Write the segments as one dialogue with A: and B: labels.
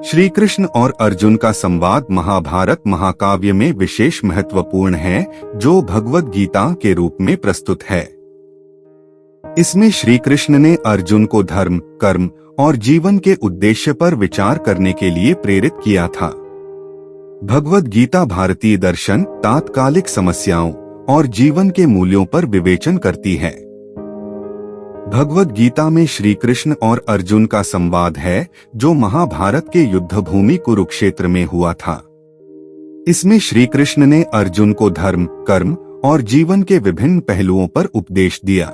A: श्री कृष्ण और अर्जुन का संवाद महाभारत महाकाव्य में विशेष महत्वपूर्ण है, जो भगवद गीता के रूप में प्रस्तुत है। इसमें श्री कृष्ण ने अर्जुन को धर्म, कर्म और जीवन के उद्देश्य पर विचार करने के लिए प्रेरित किया था। भगवद गीता भारतीय दर्शन, तात्कालिक समस्याओं और जीवन के मूल्यों पर विवेचन करती है। भगवद गीता में श्री कृष्ण और अर्जुन का संवाद है, जो महाभारत के युद्ध भूमि कुरुक्षेत्र में हुआ था। इसमें श्री कृष्ण ने अर्जुन को धर्म, कर्म और जीवन के विभिन्न पहलुओं पर उपदेश दिया।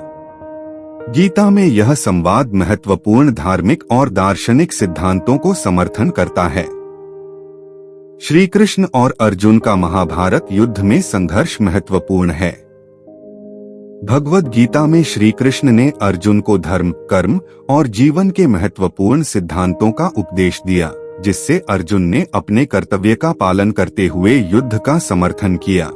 A: गीता में यह संवाद महत्वपूर्ण धार्मिक और दार्शनिक सिद्धांतों को समर्थन करता है। श्री कृष्ण और अर्जुन का महाभारत युद्ध में संघर्ष महत्वपूर्ण है। भगवद गीता में श्री कृष्ण ने अर्जुन को धर्म, कर्म और जीवन के महत्वपूर्ण सिद्धांतों का उपदेश दिया, जिससे अर्जुन ने अपने कर्तव्य का पालन करते हुए युद्ध का समर्थन किया।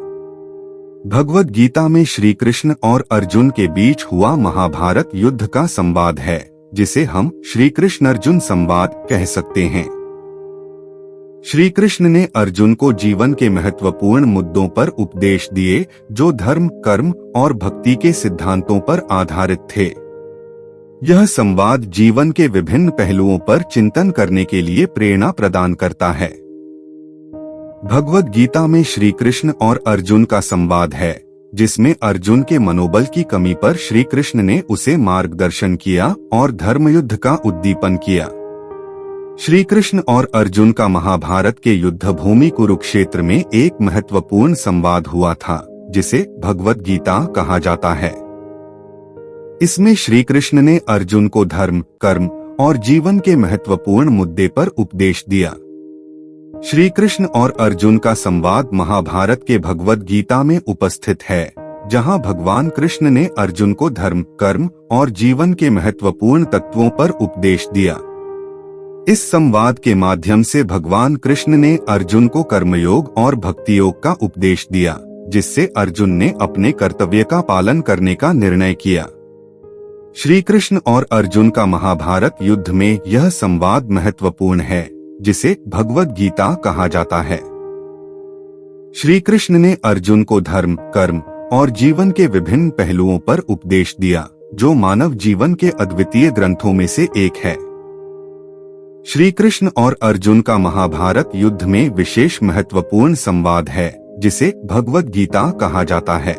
A: भगवद गीता में श्री कृष्ण और अर्जुन के बीच हुआ महाभारत युद्ध का संवाद है, जिसे हम श्री कृष्ण अर्जुन संवाद कह सकते हैं। श्री कृष्ण ने अर्जुन को जीवन के महत्वपूर्ण मुद्दों पर उपदेश दिए, जो धर्म, कर्म और भक्ति के सिद्धांतों पर आधारित थे। यह संवाद जीवन के विभिन्न पहलुओं पर चिंतन करने के लिए प्रेरणा प्रदान करता है। भगवद गीता में श्री कृष्ण और अर्जुन का संवाद है, जिसमें अर्जुन के मनोबल की कमी पर श्री कृष्ण ने उसे मार्गदर्शन किया और धर्मयुद्ध का उद्दीपन किया। श्री कृष्ण और अर्जुन का महाभारत के युद्ध भूमि कुरुक्षेत्र में एक महत्वपूर्ण संवाद हुआ था, जिसे भगवद गीता कहा जाता है। इसमें श्री कृष्ण ने अर्जुन को धर्म, कर्म और जीवन के महत्वपूर्ण मुद्दे पर उपदेश दिया। श्री कृष्ण और अर्जुन का संवाद महाभारत के भगवद गीता में उपस्थित है, जहां भगवान कृष्ण ने अर्जुन को धर्म, कर्म और जीवन के महत्वपूर्ण तत्वों पर उपदेश दिया। इस संवाद के माध्यम से भगवान कृष्ण ने अर्जुन को कर्मयोग और भक्ति योग का उपदेश दिया, जिससे अर्जुन ने अपने कर्तव्य का पालन करने का निर्णय किया। श्री कृष्ण और अर्जुन का महाभारत युद्ध में यह संवाद महत्वपूर्ण है, जिसे भगवद गीता कहा जाता है। श्री कृष्ण ने अर्जुन को धर्म, कर्म और जीवन के विभिन्न पहलुओं पर उपदेश दिया, जो मानव जीवन के अद्वितीय ग्रंथों में से एक है। श्री कृष्ण और अर्जुन का महाभारत युद्ध में विशेष महत्वपूर्ण संवाद है, जिसे भगवद गीता कहा जाता है।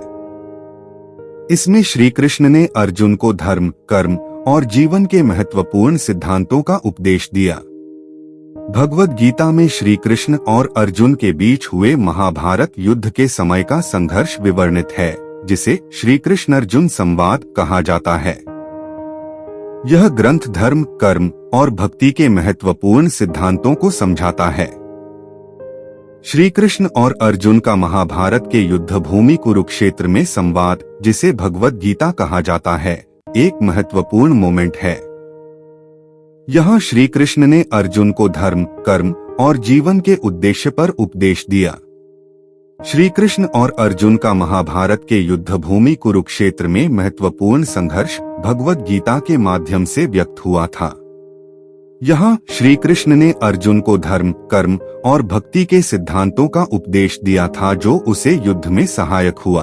A: इसमें श्री कृष्ण ने अर्जुन को धर्म, कर्म और जीवन के महत्वपूर्ण सिद्धांतों का उपदेश दिया। भगवद गीता में श्री कृष्ण और अर्जुन के बीच हुए महाभारत युद्ध के समय का संघर्ष विवर्णित है, जिसे श्री कृष्ण अर्जुन संवाद कहा जाता है। यह ग्रंथ धर्म, कर्म और भक्ति के महत्वपूर्ण सिद्धांतों को समझाता है। श्री कृष्ण और अर्जुन का महाभारत के युद्ध भूमि कुरुक्षेत्र में संवाद, जिसे भगवद गीता कहा जाता है, एक महत्वपूर्ण मोमेंट है। यहाँ श्री कृष्ण ने अर्जुन को धर्म, कर्म और जीवन के उद्देश्य पर उपदेश दिया। श्री कृष्ण और अर्जुन का महाभारत के युद्ध भूमि कुरुक्षेत्र में महत्वपूर्ण संघर्ष भगवद गीता के माध्यम से व्यक्त हुआ था। यहाँ श्री कृष्ण ने अर्जुन को धर्म, कर्म और भक्ति के सिद्धांतों का उपदेश दिया था, जो उसे युद्ध में सहायक हुआ।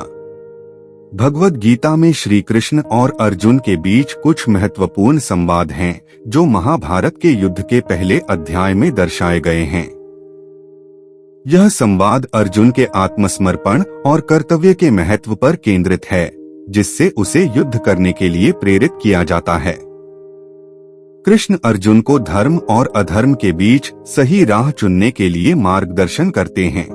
A: भगवद गीता में श्री कृष्ण और अर्जुन के बीच कुछ महत्वपूर्ण संवाद हैं, जो महाभारत के युद्ध के पहले अध्याय में दर्शाए गए हैं। यह संवाद अर्जुन के आत्मसमर्पण और कर्तव्य के महत्व पर केंद्रित है, जिससे उसे युद्ध करने के लिए प्रेरित किया जाता है। कृष्ण अर्जुन को धर्म और अधर्म के बीच सही राह चुनने के लिए मार्गदर्शन करते हैं।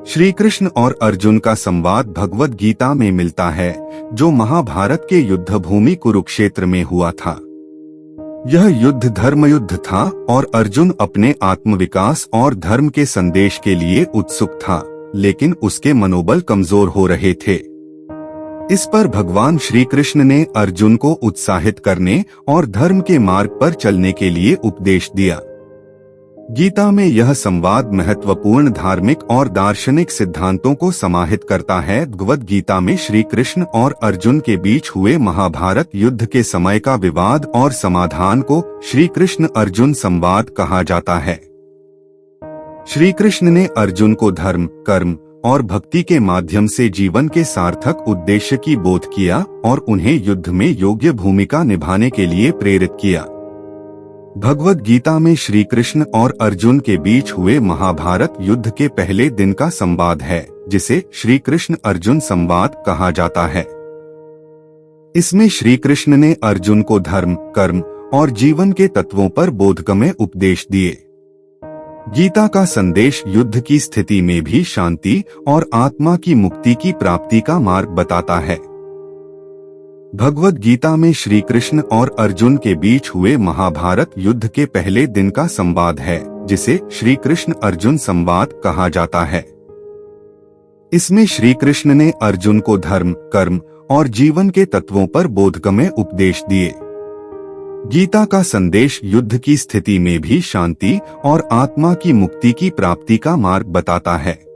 A: श्री कृष्ण और अर्जुन का संवाद भगवद गीता में मिलता है, जो महाभारत के युद्ध भूमि कुरुक्षेत्र में हुआ था। यह युद्ध धर्मयुद्ध था और अर्जुन अपने आत्मविकास और धर्म के संदेश के लिए उत्सुक था, लेकिन उसके मनोबल कमजोर हो रहे थे। इस पर भगवान श्री कृष्ण ने अर्जुन को उत्साहित करने और धर्म के मार्ग पर चलने के लिए उपदेश दिया। गीता में यह संवाद महत्वपूर्ण धार्मिक और दार्शनिक सिद्धांतों को समाहित करता है। भगवद गीता में श्री कृष्ण और अर्जुन के बीच हुए महाभारत युद्ध के समय का विवाद और समाधान को श्री कृष्ण अर्जुन संवाद कहा जाता है। श्री कृष्ण ने अर्जुन को धर्म, कर्म और भक्ति के माध्यम से जीवन के सार्थक उद्देश्य की बोध किया और उन्हें युद्ध में योग्य भूमिका निभाने के लिए प्रेरित किया। भगवद गीता में श्री कृष्ण और अर्जुन के बीच हुए महाभारत युद्ध के पहले दिन का संवाद है, जिसे श्री कृष्ण अर्जुन संवाद कहा जाता है। इसमें श्री कृष्ण ने अर्जुन को धर्म, कर्म और जीवन के तत्वों पर बोधगम्य उपदेश दिए। गीता का संदेश युद्ध की स्थिति में भी शांति और आत्मा की मुक्ति की प्राप्ति का मार्ग बताता है। भगवद गीता में श्री कृष्ण और अर्जुन के बीच हुए महाभारत युद्ध के पहले दिन का संवाद है, जिसे श्री कृष्ण अर्जुन संवाद कहा जाता है। इसमें श्री कृष्ण ने अर्जुन को धर्म, कर्म और जीवन के तत्वों पर बोधगम्य उपदेश दिए। गीता का संदेश युद्ध की स्थिति में भी शांति और आत्मा की मुक्ति की प्राप्ति का मार्ग बताता है।